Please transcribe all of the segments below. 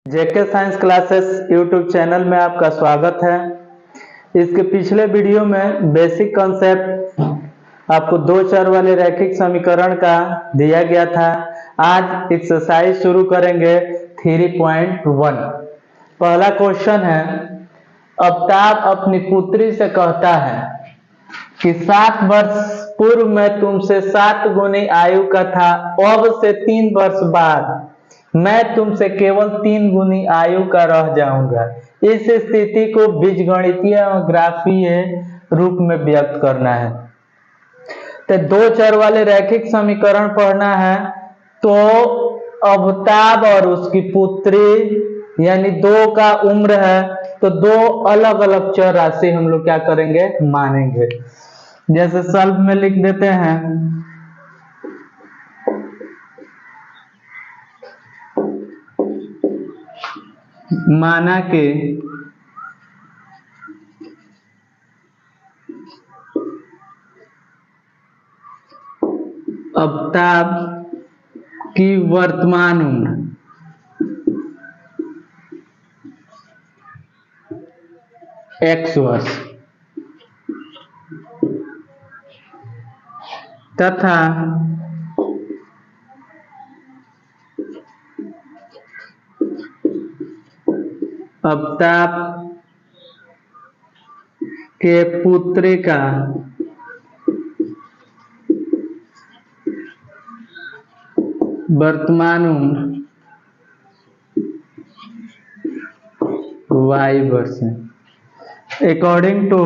जेके science classes YouTube channel में आपका स्वागत है। इसके पिछले वीडियो में बेसिक कॉन्सेप्ट आपको दो चर वाले रैखिक समीकरण का दिया गया था। आज एक्सरसाइज शुरू करेंगे 3.1। पहला क्वेश्चन है, अफ्ताब अपनी पुत्री से कहता है कि 7 वर्ष पूर्व मैं तुमसे 7 गुनी आयु का था, अब से 3 वर्ष बाद मैं तुमसे केवल 3 गुनी आयु का रह जाऊंगा। इस स्थिति को बीजगणितीय और ग्राफीय रूप में व्यक्त करना है। तो दो चर वाले रैखिक समीकरण पढ़ना है। तो अफ्ताब और उसकी पुत्री यानी दो का उम्र है, तो दो अलग अलग चर राशि हम लोग क्या करेंगे, मानेंगे। जैसे सल्व में लिख देते हैं, माना कि अफ्ताब की वर्तमान उम्र x वर्ष तथा अफ्ताब के पुत्री का वर्तमान उम्र y वर्ष है। अकॉर्डिंग टू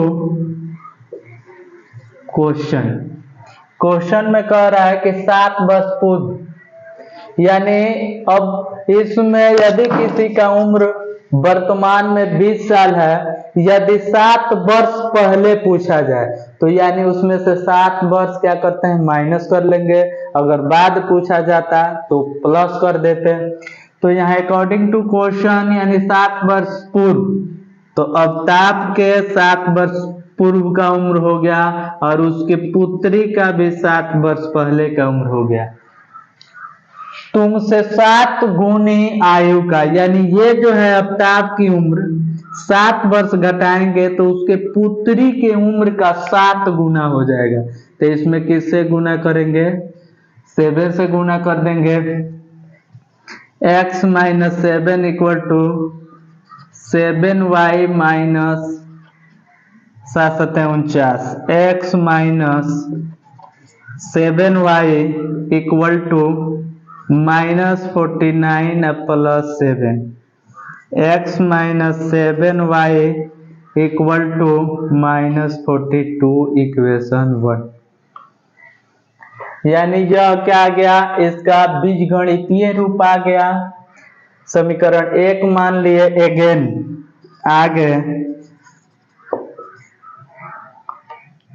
क्वेश्चन में कह रहा है कि 7 वर्ष पूर्व, यानी अब इसमें यदि किसी का उम्र वर्तमान में 20 साल है, यदि 7 वर्ष पहले पूछा जाए तो यानी उसमें से 7 वर्ष क्या करते हैं, माइनस कर लेंगे। अगर बाद पूछा जाता तो प्लस कर देते। तो यहाँ अकॉर्डिंग टू क्वेश्चन यानी 7 वर्ष पूर्व, तो अफ्ताब के 7 वर्ष पूर्व का उम्र हो गया और उसके पुत्री का भी 7 वर्ष पहले का उम्र हो गया। तुमसे 7 गुनी आयु का, यानी ये जो है अफ्ताब की उम्र 7 वर्ष घटाएंगे तो उसके पुत्री के उम्र का 7 गुना हो जाएगा। तो इसमें किससे गुना करेंगे, 7 से गुना कर देंगे। x minus 7 equal to 7y minus 749, x minus 7y equal to minus 49 plus 7, x minus 7y equal to minus 42 equation 1। यानी यह क्या आ गया, इसका बीजगणितीय रूप आ गया। समीकरण 1 मान लिए। अगेन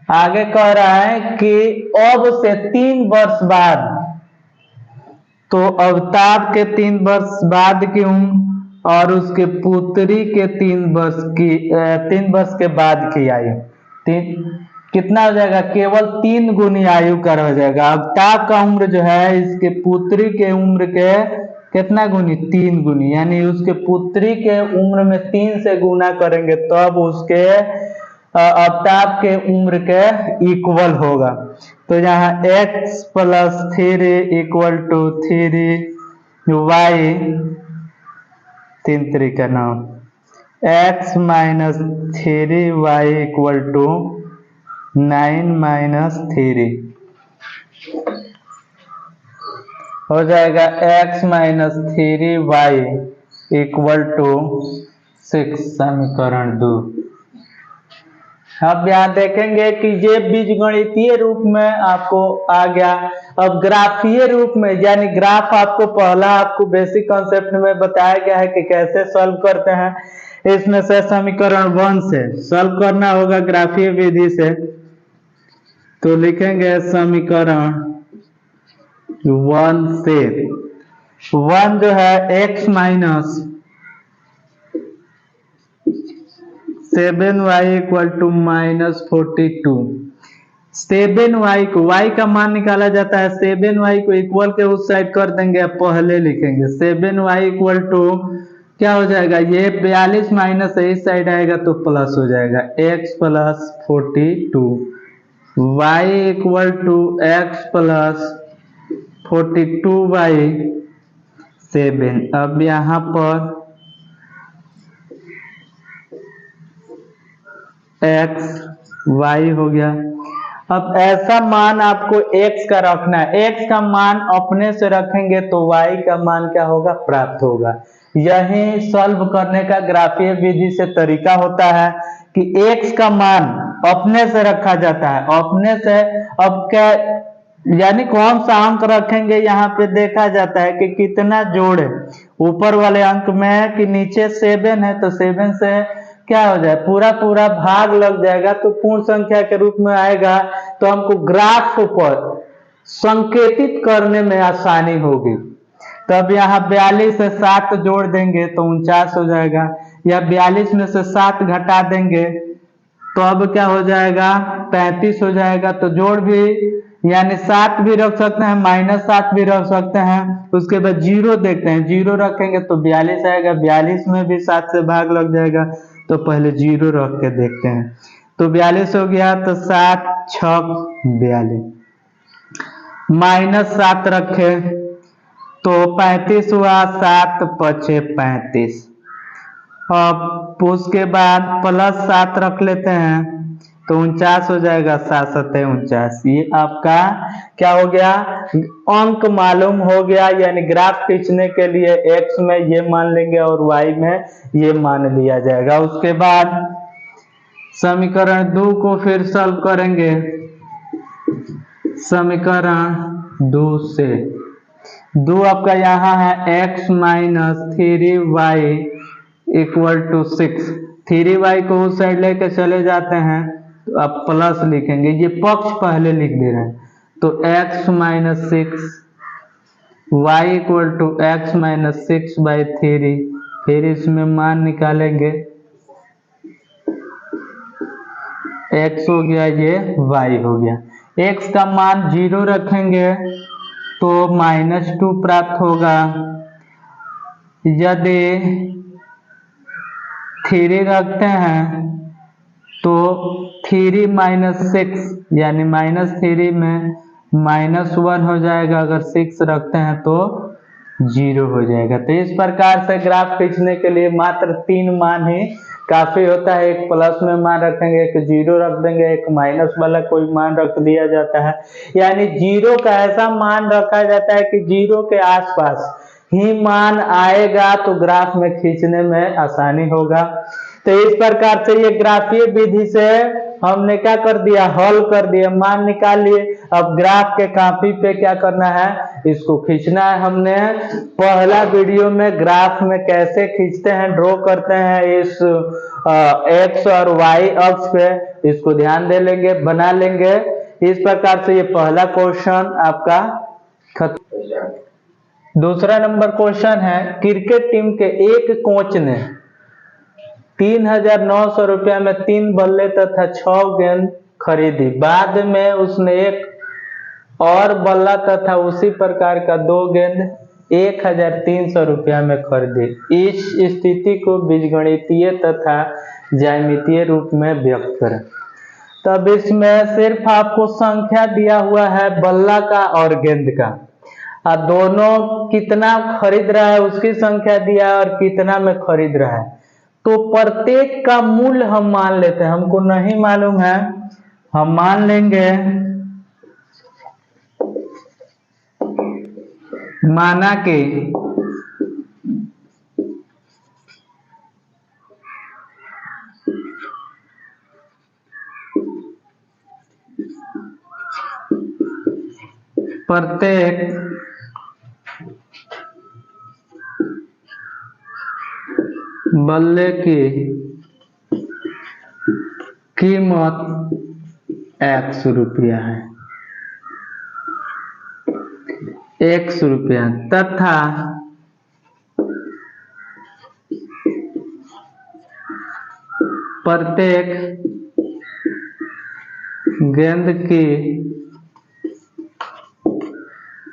आगे कह रहा है कि अब से 3 वर्ष बाद, तो अफ्ताब के 3 वर्ष बाद की उम्र और उसके पुत्री के 3 वर्ष के बाद की आयु, कितना हो जाएगा, केवल 3 गुनी आयु का रह जाएगा। अफ्ताब का उम्र जो है इसके पुत्री के उम्र के कितना गुनी, 3 गुनी, यानी उसके पुत्री के उम्र में 3 से गुना करेंगे तब उसके अफ्ताब के उम्र के इक्वल होगा। तो यहाँ x plus 3 equal to 3y, 3 तरीका 9, x minus 3y equal to 9 minus 3 हो जाएगा। x minus 3y equal to 6, समीकरण 2। अब यहाँ देखेंगे कि ये बीजगणितीय रूप में आपको आ गया। अब ग्राफीय रूप में, यानी ग्राफ आपको पहला आपको बेसिक कॉन्सेप्ट में बताया गया है कि कैसे सॉल्व करते हैं। इसमें से समीकरण 1 से सॉल्व करना होगा ग्राफीय विधि से। तो लिखेंगे समीकरण 1 से, 1 जो है x minus 7y equal to minus 42, 7y को, y का मान निकाला जाता है, 7y को इक्वल के उस साइड कर देंगे, पहले लिखेंगे 7y इक्वल टू क्या हो जाएगा, ये 42 माइनस इस साइड आएगा तो प्लस हो जाएगा, x plus 42 y equal to x plus 42/7। अब यहाँ पर x y हो गया। अब ऐसा मान आपको x का रखना है, x का मान अपने से रखेंगे तो y का मान क्या होगा, प्राप्त होगा। यही सॉल्व करने का ग्राफीय विधि से तरीका होता है कि x का मान अपने से रखा जाता है, अपने से। अब क्या यानी कौन सा अंक रखेंगे, यहाँ पे देखा जाता है कि कितना जोड़ है ऊपर वाले अंक में कि नीचे 7 है, तो 7 से क्या हो जाए, पूरा पूरा भाग लग जाएगा तो पूर्ण संख्या के रूप में आएगा, तो हमको ग्राफ पर संकेतित करने में आसानी होगी। तब यहाँ 42 से 7 जोड़ देंगे तो 49 हो जाएगा, या 42 में से 7 घटा देंगे तो अब क्या हो जाएगा, 35 हो जाएगा। तो जोड़ भी यानी 7 भी रख सकते हैं, -7 भी रख सकते हैं। उसके बाद 0 देखते हैं, 0 रखेंगे तो 42 आएगा, 42 में भी 7 से भाग लग जाएगा, तो पहले 0 रख के देखते हैं। तो 42 हो गया, तो 7 6 42, -7 रखे तो 35 हुआ, 7 5 35। अब उसके बाद +7 रख लेते हैं तो 49 हो जाएगा, 7 7 49। ये आपका क्या हो गया, अंक मालूम हो गया। यानी ग्राफ खींचने के लिए x में ये मान लेंगे और y में ये मान लिया जाएगा। उसके बाद समीकरण 2 को फिर सॉल्व करेंगे। समीकरण 2 से 2 आपका यहाँ है x minus 3y equal to 6। 3y को उस साइड लेके चले जाते हैं तो आप प्लस लिखेंगे, ये पक्ष पहले लिख दे रहे हैं, तो x minus 6 y equal to x minus 6/3। फिर इसमें मान निकालेंगे, x हो गया, ये y हो गया। x का मान 0 रखेंगे तो -2 प्राप्त होगा। यदि 3 रखते हैं तो 3 माइनस 6 यानी -3 में -1 हो जाएगा, अगर 6 रखते हैं तो 0 हो जाएगा। तो इस प्रकार से ग्राफ खींचने के लिए मात्र 3 मान ही काफी होता है। एक प्लस में मान रखेंगे, एक 0 रख देंगे, एक माइनस वाला कोई मान रख दिया जाता है। यानी 0 का ऐसा मान रखा जाता है कि 0 के आसपास ही मान आएगा तो ग्राफ में खींचने में आसानी होगा। तो इस प्रकार से ये ग्राफीय विधि से हमने क्या कर दिया, हल कर दिया, मान निकाल लिए। अब ग्राफ के कॉपी पे क्या करना है, इसको खींचना है। हमने पहला वीडियो में ग्राफ में कैसे खींचते हैं, ड्रॉ करते हैं इस एक्स और वाई अक्ष पे, इसको ध्यान दे लेंगे, बना लेंगे। इस प्रकार से ये पहला क्वेश्चन आपका खत्म। दूसरा नंबर क्वेश्चन है, क्रिकेट टीम के एक कोच ने 3,900 रुपया में 3 बल्ले तथा 6 गेंद खरीदी। बाद में उसने एक और बल्ला तथा उसी प्रकार का 2 गेंद 1,300 रुपया में खरीदी। इस स्थिति को बीजगणितीय तथा ज्यामितीय रूप में व्यक्त करें। तब इसमें सिर्फ आपको संख्या दिया हुआ है बल्ला का और गेंद का, और दोनों कितना खरीद रहा है उसकी संख्या दिया है और कितना में खरीद रहा है। तो प्रत्येक का मूल्य हम मान लेते हैं, हमको नहीं मालूम है, हम मान लेंगे, माना कि प्रत्येक बल्ले की कीमत x रुपया है, x रुपया, तथा प्रत्येक गेंद की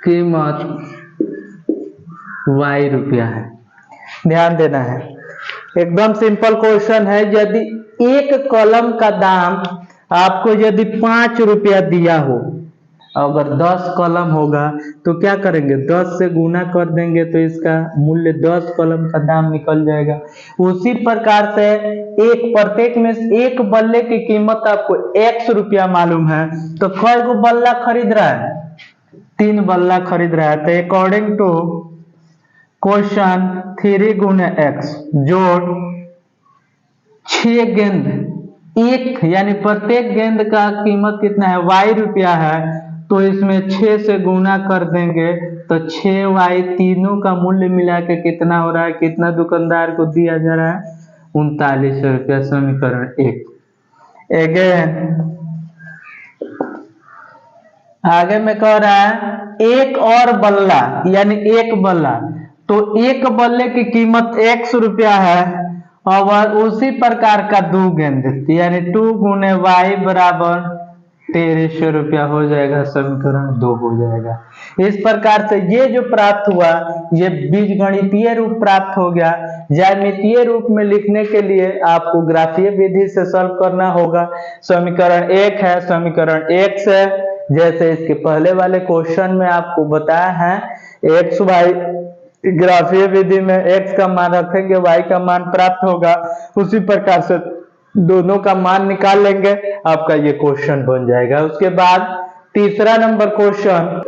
कीमत y रुपया है। ध्यान देना है, एकदम सिंपल क्वेश्चन है। यदि एक कलम का दाम आपको यदि 5 रुपया दिया हो, अगर 10 कलम होगा तो क्या करेंगे, 10 से गुना कर देंगे तो इसका मूल्य 10 कलम का दाम निकल जाएगा। उसी प्रकार से प्रत्येक में एक बल्ले की कीमत आपको x रुपया मालूम है, तो कई गो बल्ला खरीद रहा है, 3 बल्ला खरीद रहा है, तो अकॉर्डिंग टू क्वेश्चन 3 गुने x जोड़ 6 गेंद, एक यानी प्रत्येक गेंद का कीमत कितना है, y रुपया है, तो इसमें 6 से गुना कर देंगे तो 6y, तीनों का मूल्य मिला के कितना हो रहा है, कितना दुकानदार को दिया जा रहा है, 39 रुपया। समीकरण 1। अगेन आगे में कह रहा है एक और बल्ला यानी एक बल्ला, तो एक बल्ले की कीमत x रुपया है और उसी प्रकार का 2 गेंद यानी 2 गुने y बराबर 1300 रुपया हो जाएगा। समीकरण 2 हो जाएगा। इस प्रकार से ये जो प्राप्त हुआ ये बीजगणितीय रूप प्राप्त हो गया। ज्यामितीय रूप में लिखने के लिए आपको ग्राफीय विधि से सॉल्व करना होगा। समीकरण 1 है, समीकरण 1 से जैसे इसके पहले वाले क्वेश्चन में आपको बताया है, एक्स वाई ग्राफीय विधि में x का मान रखेंगे, y का मान प्राप्त होगा, उसी प्रकार से दोनों का मान निकाल लेंगे, आपका ये क्वेश्चन बन जाएगा। उसके बाद तीसरा नंबर क्वेश्चन,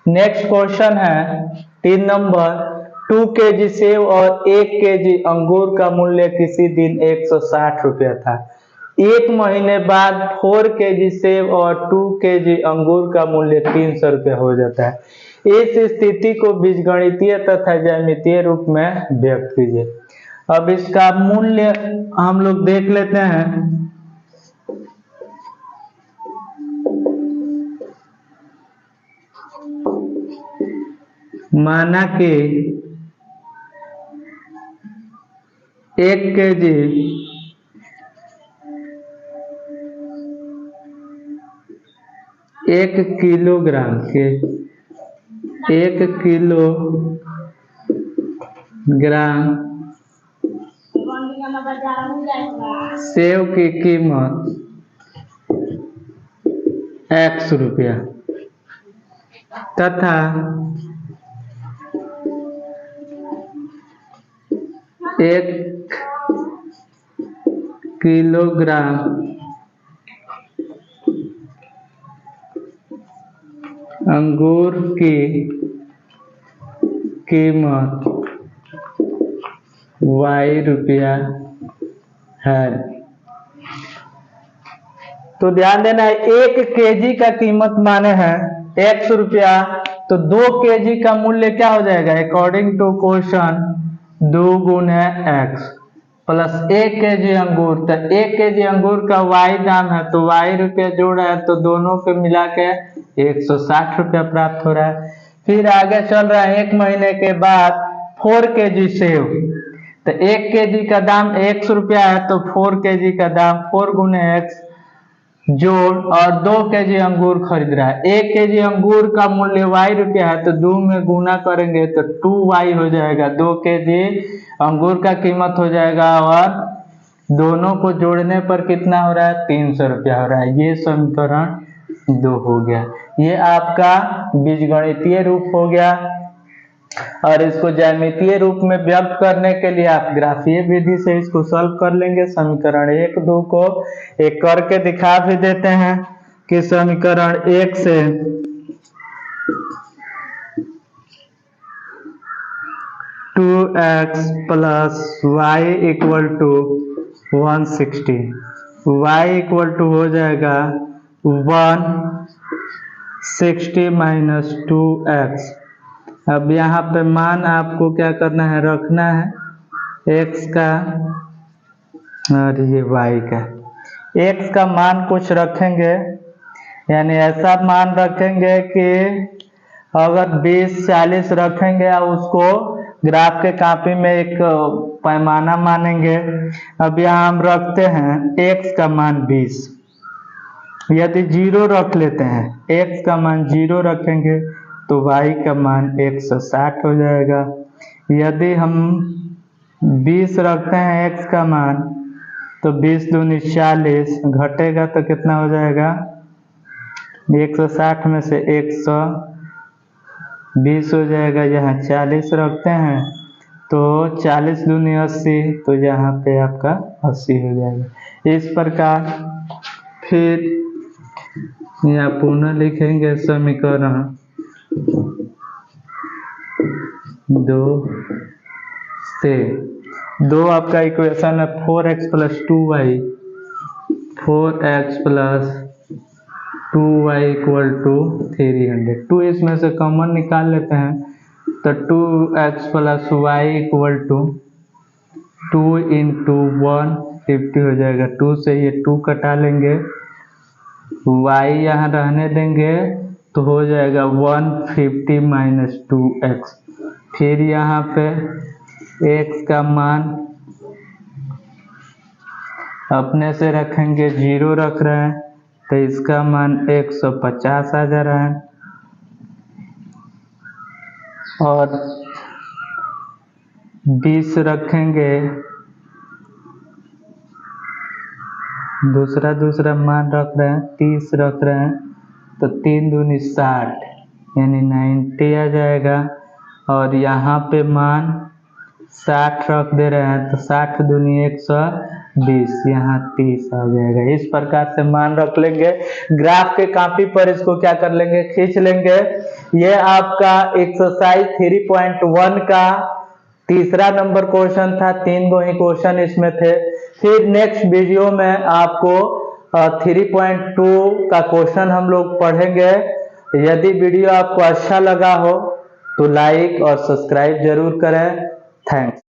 नेक्स्ट क्वेश्चन है 3 नंबर, 2 kg सेव और 1 kg अंगूर का मूल्य किसी दिन 160 रुपया था। एक महीने बाद 4 kg सेव और 2 kg अंगूर का मूल्य 300 रुपया हो जाता है। इस स्थिति को बीजगणितीय तथा ज्यामितीय रूप में व्यक्त कीजिए। अब इसका मूल्य हम लोग देख लेते हैं। माना कि 1 kg 1 किलोग्राम के 1 किलोग्राम सेव की कीमत x रुपया तथा 1 किलोग्राम अंगूर की कीमत y रुपया है। तो ध्यान देना है, 1 kg का कीमत माने है x रुपया, तो 2 kg का मूल्य क्या हो जाएगा, अकॉर्डिंग टू क्वेश्चन 2 गुने x प्लस 1 kg अंगूर, तो 1 kg अंगूर का y दाम है, तो y रुपया जोड़ा है, तो दोनों के मिला के 160 रुपया प्राप्त हो रहा है। फिर आगे चल रहा है, 1 महीने के बाद 4 kg सेव, तो 1 kg का दाम 100 रुपया है, तो 4 kg का दाम 4 गुने x जोड़ और 2 kg अंगूर खरीद रहा है। 1 kg अंगूर का मूल्य y रुपया है, तो 2 में गुना करेंगे तो 2y हो जाएगा। 2 kg अंगूर का कीमत हो जाएगा और दोनों को जोड़ने पर कितना हो रहा है, 300 रुपया हो रहा है। ये समीकरण 2 हो गया। ये आपका बीजगणितीय रूप हो गया। और इसको ज्यामितीय रूप में व्यक्त करने के लिए आप ग्राफीय विधि से इसको सॉल्व कर लेंगे। समीकरण 1, 2 को एक करके दिखा भी देते हैं कि समीकरण 1 से 2x plus y equal to 160, y equal to हो जाएगा 160 माइनस 2x। अब यहाँ पे मान आपको क्या करना है, रखना है x का और ये y का। x का मान कुछ रखेंगे, यानी ऐसा मान रखेंगे कि अगर 20, 40 रखेंगे और उसको ग्राफ के कॉपी में एक पैमाना मानेंगे। अब यहाँ हम रखते हैं x का मान 20, यदि 0 रख लेते हैं, x का मान 0 रखेंगे तो y का मान 160 हो जाएगा। यदि हम 20 रखते हैं x का मान, तो 20 दूनी 40, घटेगा तो कितना हो जाएगा, 160 में से 120 हो जाएगा। यहाँ 40 रखते हैं तो 40 दूनी 80, तो यहाँ पे आपका 80 हो जाएगा। इस प्रकार फिर यहाँ पुनः लिखेंगे समीकरण 2 से 2 आपका इक्वेशन है 4x + 2y, 4x + 2y = 300। 2 इसमें से कॉमन निकाल लेते हैं, तो 2x + y = 2 × 150 हो जाएगा। 2 से ये 2 कटा लेंगे, y यहाँ रहने देंगे तो हो जाएगा 150 - 2x। फिर यहाँ पे x का मान अपने से रखेंगे, 0 रख रहे हैं तो इसका मान 150 आ जा रहा है। और 20 रखेंगे, दूसरा मान रख रहे हैं, 30 रख रहे हैं, तो 3 दूनी 60 यानी 90 आ जाएगा। और यहाँ पे मान 60 रख दे रहे हैं, तो 60 दूनी 120, यहाँ 30 आ जाएगा। इस प्रकार से मान रख लेंगे। ग्राफ के कॉपी पर इसको क्या कर लेंगे, खींच लेंगे। ये आपका एक्सरसाइज 3.1 का तीसरा नंबर क्वेश्चन था। 3 गो ही क्वेश्चन इसमें थे। फिर नेक्स्ट वीडियो में आपको 3.2 का क्वेश्चन हम लोग पढ़ेंगे। यदि वीडियो आपको अच्छा लगा हो तो लाइक और सब्सक्राइब जरूर करें। थैंक्स।